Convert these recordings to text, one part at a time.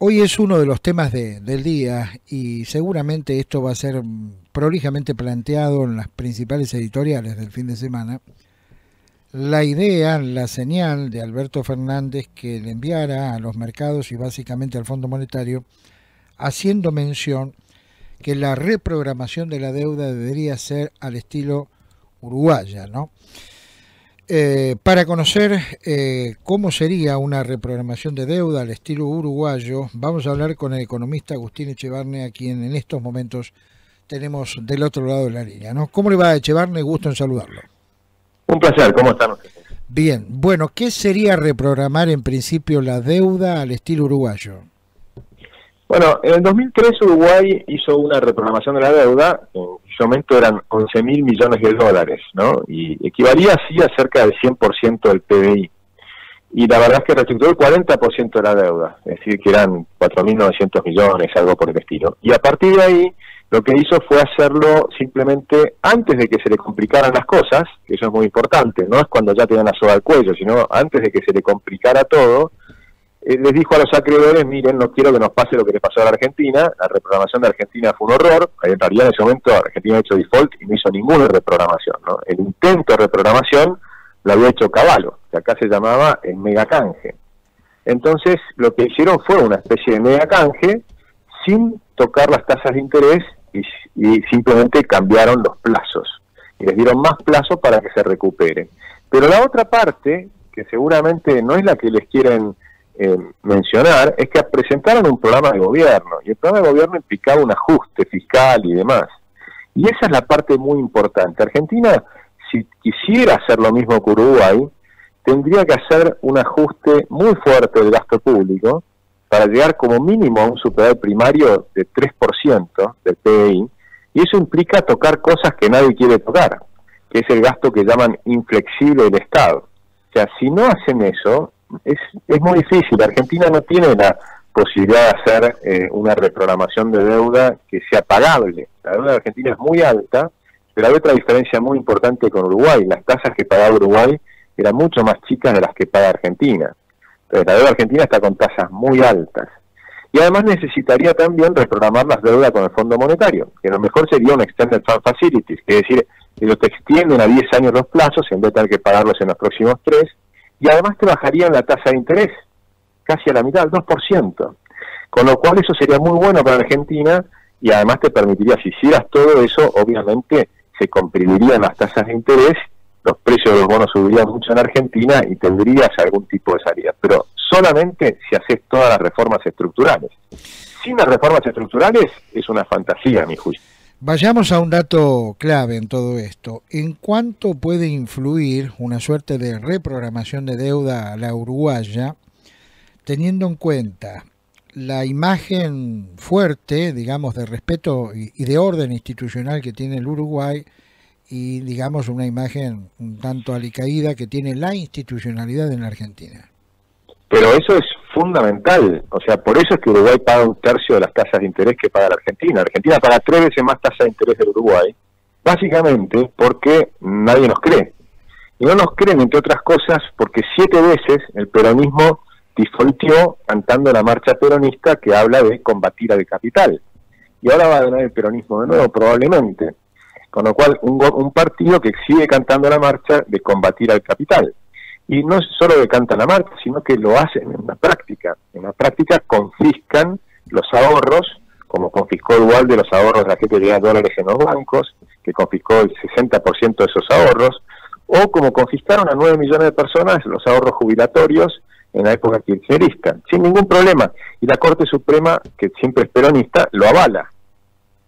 Hoy es uno de los temas del día y seguramente esto va a ser prolijamente planteado en las principales editoriales del fin de semana. La idea, la señal de Alberto Fernández que le enviara a los mercados y básicamente al Fondo Monetario, haciendo mención que la reprogramación de la deuda debería ser al estilo uruguaya, ¿no? Para conocer cómo sería una reprogramación de deuda al estilo uruguayo, vamos a hablar con el economista Agustín Echevarne, a quien en estos momentos tenemos del otro lado de la línea, ¿no? ¿Cómo le va, Echevarne? Gusto en saludarlo. Un placer, ¿cómo están ustedes? Bien, bueno, ¿qué sería reprogramar en principio la deuda al estilo uruguayo? Bueno, en el 2003 Uruguay hizo una reprogramación de la deuda, en ese momento eran 11.000 millones de dólares, ¿no? Y equivalía así a cerca del 100% del PBI. Y la verdad es que reestructuró el 40% de la deuda, es decir, que eran 4.900 millones, algo por el estilo. Y a partir de ahí, lo que hizo fue hacerlo simplemente antes de que se le complicaran las cosas, que eso es muy importante, no es cuando ya tenían la soga al cuello, sino antes de que se le complicara todo. Les dijo a los acreedores, miren, no quiero que nos pase lo que le pasó a la Argentina, la reprogramación de Argentina fue un horror, en realidad en ese momento Argentina ha hecho default y no hizo ninguna reprogramación, ¿no? El intento de reprogramación lo había hecho Cavallo, que acá se llamaba el megacanje. Entonces lo que hicieron fue una especie de megacanje sin tocar las tasas de interés y simplemente cambiaron los plazos y les dieron más plazo para que se recupere. Pero la otra parte, que seguramente no es la que les quieren mencionar, es que presentaron un programa de gobierno, y el programa de gobierno implicaba un ajuste fiscal y demás. Y esa es la parte muy importante. Argentina, si quisiera hacer lo mismo que Uruguay, tendría que hacer un ajuste muy fuerte del gasto público para llegar como mínimo a un superávit primario de 3% del PBI, y eso implica tocar cosas que nadie quiere tocar, que es el gasto que llaman inflexible del Estado. O sea, si no hacen eso, es muy difícil. Argentina no tiene la posibilidad de hacer una reprogramación de deuda que sea pagable. La deuda de Argentina es muy alta, pero hay otra diferencia muy importante con Uruguay. Las tasas que pagaba Uruguay eran mucho más chicas de las que paga Argentina. Entonces la deuda argentina está con tasas muy altas. Y además necesitaría también reprogramar las deudas con el Fondo Monetario, que a lo mejor sería un Extended Fund Facilities, que es decir, que lo te extienden a 10 años los plazos en vez de tener que pagarlos en los próximos 3, y además te bajarían la tasa de interés, casi a la mitad, al 2%. Con lo cual eso sería muy bueno para Argentina, y además te permitiría, si hicieras todo eso, obviamente se comprimirían las tasas de interés, los precios de los bonos subirían mucho en Argentina y tendrías algún tipo de salida. Pero solamente si haces todas las reformas estructurales. Sin las reformas estructurales es una fantasía, a mi juicio. Vayamos a un dato clave en todo esto. ¿En cuánto puede influir una suerte de reprogramación de deuda a la uruguaya, teniendo en cuenta la imagen fuerte, digamos, de respeto y de orden institucional que tiene el Uruguay y, digamos, una imagen un tanto alicaída que tiene la institucionalidad en la Argentina? Pero eso es fundamental, o sea, por eso es que Uruguay paga 1/3 de las tasas de interés que paga la Argentina. Argentina paga 3 veces más tasa de interés del Uruguay, básicamente porque nadie nos cree. Y no nos creen, entre otras cosas, porque 7 veces el peronismo defaulteó cantando la marcha peronista que habla de combatir al capital. Y ahora va a ganar el peronismo de nuevo, probablemente. Con lo cual, un partido que sigue cantando la marcha de combatir al capital. Y no solo que cantan la marcha, sino que lo hacen en la práctica. En la práctica confiscan los ahorros, como confiscó igual de los ahorros de la gente que tenía dólares en los bancos, que confiscó el 60% de esos ahorros, o como confiscaron a 9 millones de personas los ahorros jubilatorios en la época kirchnerista, sin ningún problema. Y la Corte Suprema, que siempre es peronista, lo avala.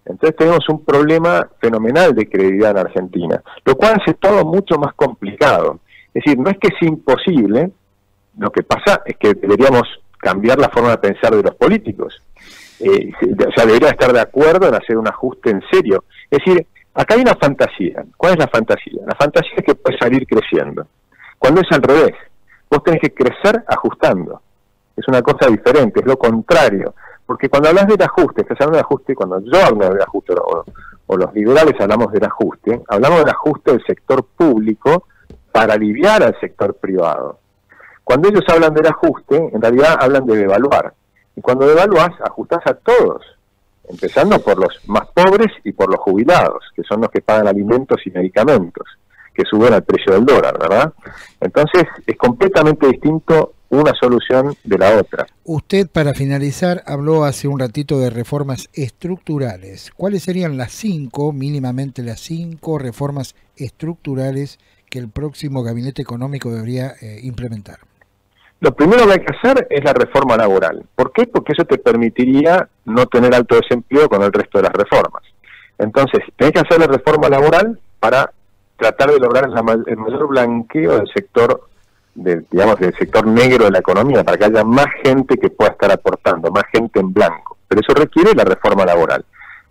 Entonces tenemos un problema fenomenal de credibilidad en Argentina, lo cual hace todo mucho más complicado. Es decir, no es que es imposible, lo que pasa es que deberíamos cambiar la forma de pensar de los políticos. O sea, debería estar de acuerdo en hacer un ajuste en serio. Es decir, acá hay una fantasía. ¿Cuál es la fantasía? La fantasía es que puedes salir creciendo. Cuando es al revés, vos tenés que crecer ajustando. Es una cosa diferente, es lo contrario. Porque cuando hablas del ajuste, estás hablando del ajuste, cuando yo hablo del ajuste, o los liberales hablamos del ajuste del sector público para aliviar al sector privado. Cuando ellos hablan del ajuste, en realidad hablan de devaluar. Y cuando devaluás, ajustás a todos, empezando por los más pobres y por los jubilados, que son los que pagan alimentos y medicamentos, que suben al precio del dólar, ¿verdad? Entonces, es completamente distinto una solución de la otra. Usted, para finalizar, habló hace un ratito de reformas estructurales. ¿Cuáles serían mínimamente las 5 reformas estructurales que el próximo gabinete económico debería implementar? Lo primero que hay que hacer es la reforma laboral. ¿Por qué? Porque eso te permitiría no tener alto desempleo con el resto de las reformas. Entonces, tenés que hacer la reforma laboral para tratar de lograr el mayor blanqueo del sector, del sector negro de la economía, para que haya más gente que pueda estar aportando, más gente en blanco. Pero eso requiere la reforma laboral.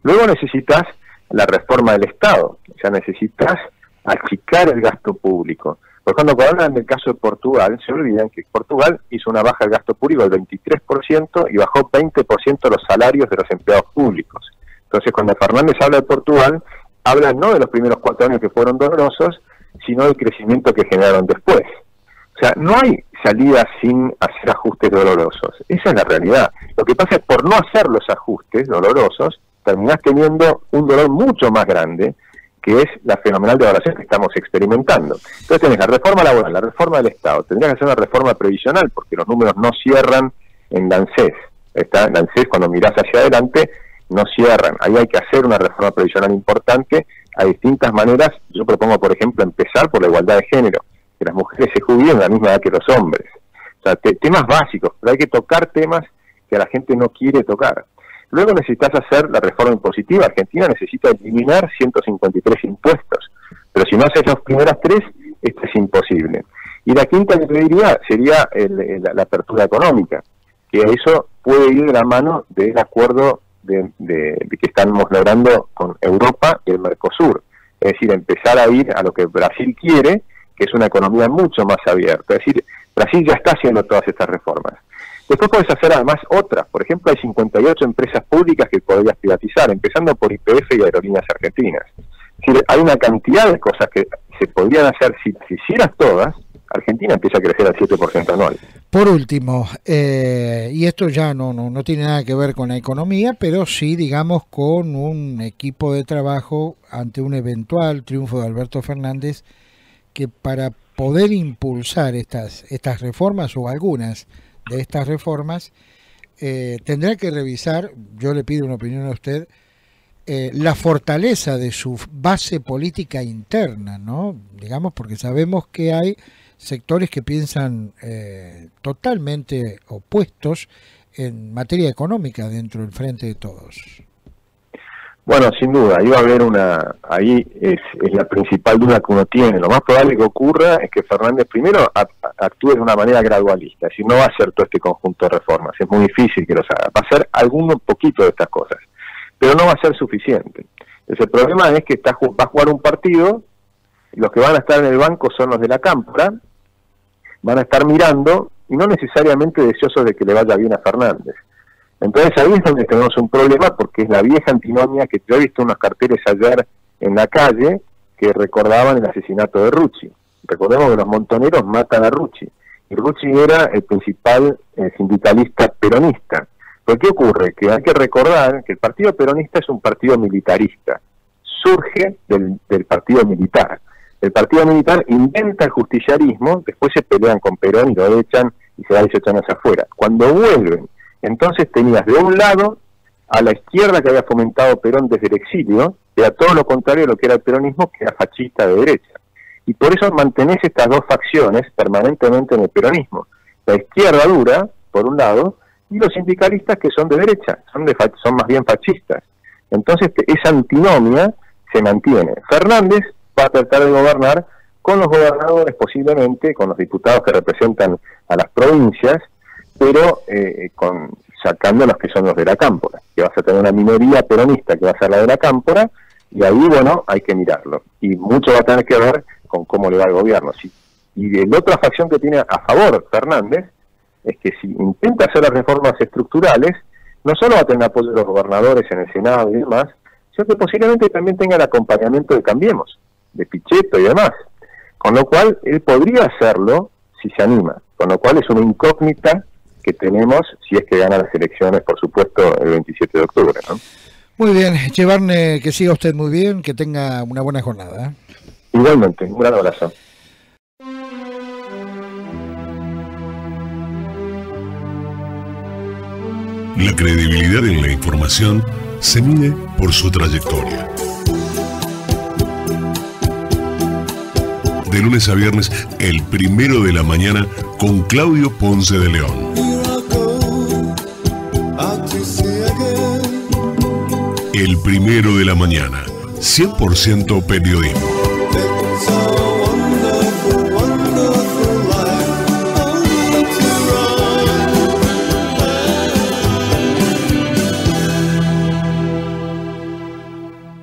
Luego necesitas la reforma del Estado, o sea, necesitas achicar el gasto público. Por ejemplo, cuando hablan del caso de Portugal, se olvidan que Portugal hizo una baja del gasto público del 23% y bajó 20% los salarios de los empleados públicos. Entonces, cuando Fernández habla de Portugal, habla no de los primeros 4 años que fueron dolorosos, sino del crecimiento que generaron después. O sea, no hay salida sin hacer ajustes dolorosos. Esa es la realidad. Lo que pasa es que por no hacer los ajustes dolorosos, terminás teniendo un dolor mucho más grande, que es la fenomenal devaluación que estamos experimentando. Entonces tenés la reforma laboral, la reforma del Estado, tendrías que hacer una reforma previsional, porque los números no cierran en la ANSES. La ANSES, cuando mirás hacia adelante, no cierran. Ahí hay que hacer una reforma previsional importante a distintas maneras. Yo propongo, por ejemplo, empezar por la igualdad de género, que las mujeres se jubilen a la misma edad que los hombres. O sea, temas básicos, pero hay que tocar temas que la gente no quiere tocar. Luego necesitas hacer la reforma impositiva. Argentina necesita eliminar 153 impuestos, pero si no haces las primeras 3, esto es imposible. Y la quinta que te diría sería la apertura económica, que eso puede ir de la mano del acuerdo de que estamos logrando con Europa y el Mercosur. Es decir, empezar a ir a lo que Brasil quiere, que es una economía mucho más abierta. Es decir, Brasil ya está haciendo todas estas reformas. Después puedes hacer además otras. Por ejemplo, hay 58 empresas públicas que podrías privatizar, empezando por YPF y Aerolíneas Argentinas. Es decir, hay una cantidad de cosas que se podrían hacer. Si hicieras todas, Argentina empieza a crecer al 7% anual. Por último, y esto ya no tiene nada que ver con la economía, pero sí, digamos, con un equipo de trabajo ante un eventual triunfo de Alberto Fernández, que para poder impulsar estas reformas o algunas de estas reformas, tendrá que revisar, yo le pido una opinión a usted, la fortaleza de su base política interna, ¿no? Digamos, porque sabemos que hay sectores que piensan totalmente opuestos en materia económica dentro del Frente de Todos. Bueno, sin duda, iba a haber ahí es la principal duda que uno tiene. Lo más probable que ocurra es que Fernández primero actúe de una manera gradualista, es decir, no va a hacer todo este conjunto de reformas, es muy difícil que los haga, va a hacer algún poquito de estas cosas, pero no va a ser suficiente. Entonces, el problema es que va a jugar un partido, y los que van a estar en el banco son los de la Cámpora, van a estar mirando, y no necesariamente deseosos de que le vaya bien a Fernández. Entonces ahí es donde tenemos un problema, porque es la vieja antinomia que yo he visto unos carteles ayer en la calle que recordaban el asesinato de Rucci. Recordemos que los montoneros matan a Rucci, y Rucci era el principal sindicalista peronista. ¿Pero qué ocurre? Que hay que recordar que el partido peronista es un partido militarista, surge del partido militar. El partido militar inventa el justiciarismo, después se pelean con Perón y lo echan y se va 18 años afuera. Cuando vuelven, entonces tenías de un lado a la izquierda que había fomentado Perón desde el exilio, era todo lo contrario de lo que era el peronismo, que era fascista de derecha. Y por eso mantenés estas dos facciones permanentemente en el peronismo. La izquierda dura, por un lado, y los sindicalistas que son de derecha, son más bien fascistas. Entonces esa antinomia se mantiene. Fernández va a tratar de gobernar con los gobernadores, posiblemente, con los diputados que representan a las provincias, pero sacando los que son los de la Cámpora, que vas a tener una minoría peronista que va a ser la de la Cámpora, y ahí, bueno, hay que mirarlo. Y mucho va a tener que ver con cómo le va el gobierno. Y la otra facción que tiene a favor Fernández es que si intenta hacer las reformas estructurales, no solo va a tener apoyo de los gobernadores en el Senado y demás, sino que posiblemente también tenga el acompañamiento de Cambiemos, de Pichetto y demás. Con lo cual, él podría hacerlo si se anima. Con lo cual es una incógnita que tenemos si es que gana las elecciones, por supuesto, el 27 de octubre, ¿no? Muy bien, Echevarne, que siga usted muy bien, que tenga una buena jornada. Igualmente, un gran abrazo. La credibilidad en la información se mide por su trayectoria. De lunes a viernes, el 1 de la mañana, con Claudio Ponce de León. El 1 de la mañana, 100% periodismo.